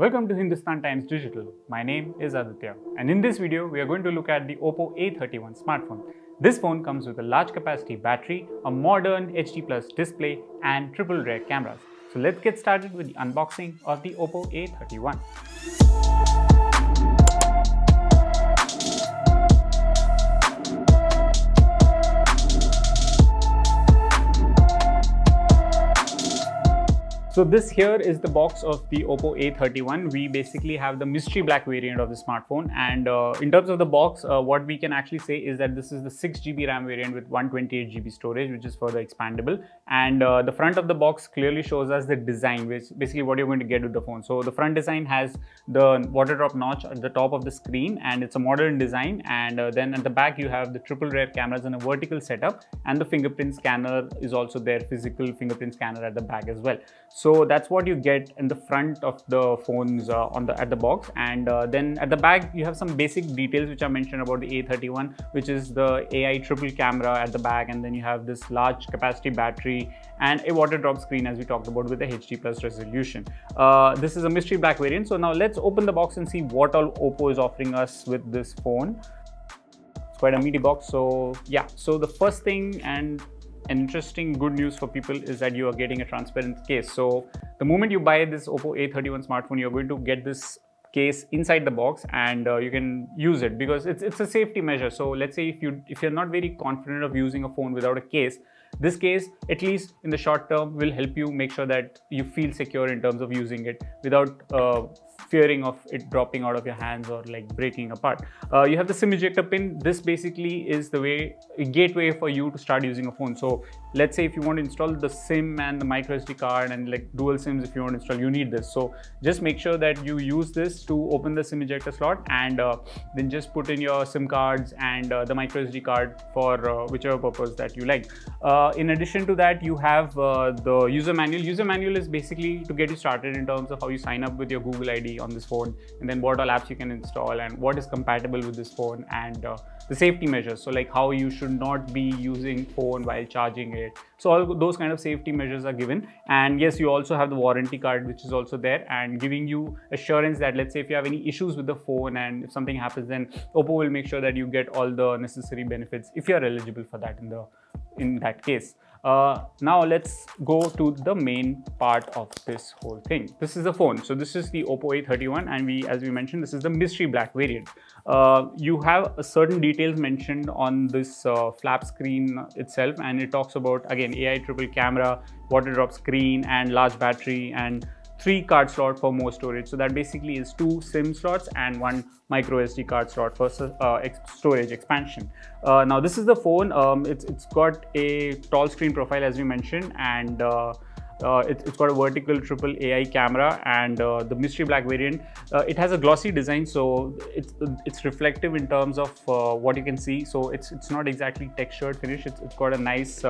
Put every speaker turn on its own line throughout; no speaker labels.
Welcome to Hindustan Times Digital. My name is Aditya, and in this video we are going to look at the Oppo A31 smartphone. This phone comes with a large capacity battery, a modern HD+ display and triple rear cameras. So let's get started with the unboxing of the Oppo A31. So this here is the box of the Oppo A31. We basically have the mystery black variant of the smartphone, and in terms of the box, what we can actually say is that this is the 6GB RAM variant with 128GB storage, which is further expandable. And the front of the box clearly shows us the design, which basically what you're going to get with the phone. So the front design has the water drop notch at the top of the screen, and it's a modern design. And then at the back you have the triple rear cameras in a vertical setup, and the fingerprint scanner is also there, physical fingerprint scanner at the back as well. So that's what you get in the front of the phones at the box. And then at the back you have some basic details which are mentioned about the A31, which is the AI triple camera at the back, and then you have this large capacity battery and a water drop screen, as we talked about, with a HD+ resolution. This is a mystery black variant. So now let's open the box and see what all Oppo is offering us with this phone. It's quite a meaty box. So yeah, so the first thing and an interesting good news for people is that you are getting a transparent case. So the moment you buy this Oppo A31 smartphone, you're going to get this case inside the box, and you can use it because it's a safety measure. So let's say if you're not very confident of using a phone without a case, this case, at least in the short term, will help you make sure that you feel secure in terms of using it without fearing of it dropping out of your hands or like breaking apart. You have the SIM ejector pin. This basically is a gateway for you to start using a phone. So let's say if you want to install the SIM and the micro SD card and like dual SIMs, if you want to install, you need this. So just make sure that you use this to open the SIM ejector slot, and then just put in your SIM cards and the micro SD card for whichever purpose that you like. In addition to that, you have the user manual. User manual is basically to get you started in terms of how you sign up with your Google ID on this phone, and then what all apps you can install and what is compatible with this phone, and the safety measures. So like how you should not be using phone while charging it. So all those kind of safety measures are given. And yes, you also have the warranty card, which is also there and giving you assurance that let's say if you have any issues with the phone and if something happens, then Oppo will make sure that you get all the necessary benefits if you are eligible for that in that case. Now let's go to the main part of this whole thing. This is the phone. So this is the Oppo A31, and as we mentioned, this is the mystery black variant. You have a certain details mentioned on this flap screen itself, and it talks about, again, AI triple camera, water drop screen and large battery, and 3 card slot for more storage. So that basically is 2 SIM slots and 1 micro SD card slot for storage expansion. Now this is the phone. It's got a tall screen profile, as we mentioned, and it's got a vertical triple AI camera, and the mystery black variant, it has a glossy design, so it's reflective in terms of what you can see. So it's not exactly textured finish. It's got a nice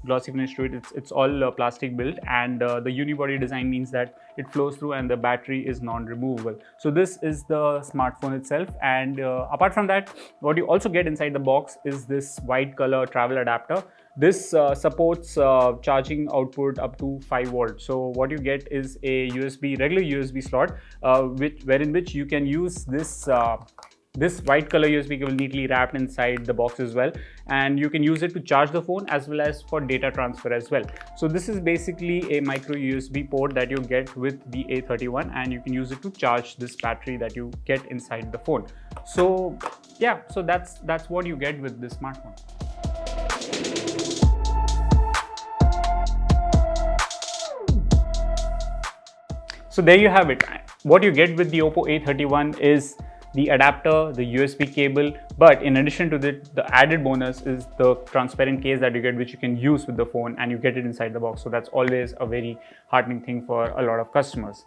glossy finish to it. It's all plastic built, and the unibody design means that it flows through and the battery is non-removable. So this is the smartphone itself. And apart from that, what you also get inside the box is this white color travel adapter. This supports charging output up to 5 volts. So what you get is a regular USB slot, wherein which you can use this white color USB cable neatly wrapped inside the box as well, and you can use it to charge the phone as well as for data transfer as well. So this is basically a micro USB port that you get with the A31, and you can use it to charge this battery that you get inside the phone. So yeah, so that's what you get with this smartphone. So there you have it. What you get with the Oppo A31 is the adapter, the USB cable, but in addition to that, the added bonus is the transparent case that you get, which you can use with the phone, and you get it inside the box. So that's always a very heartening thing for a lot of customers.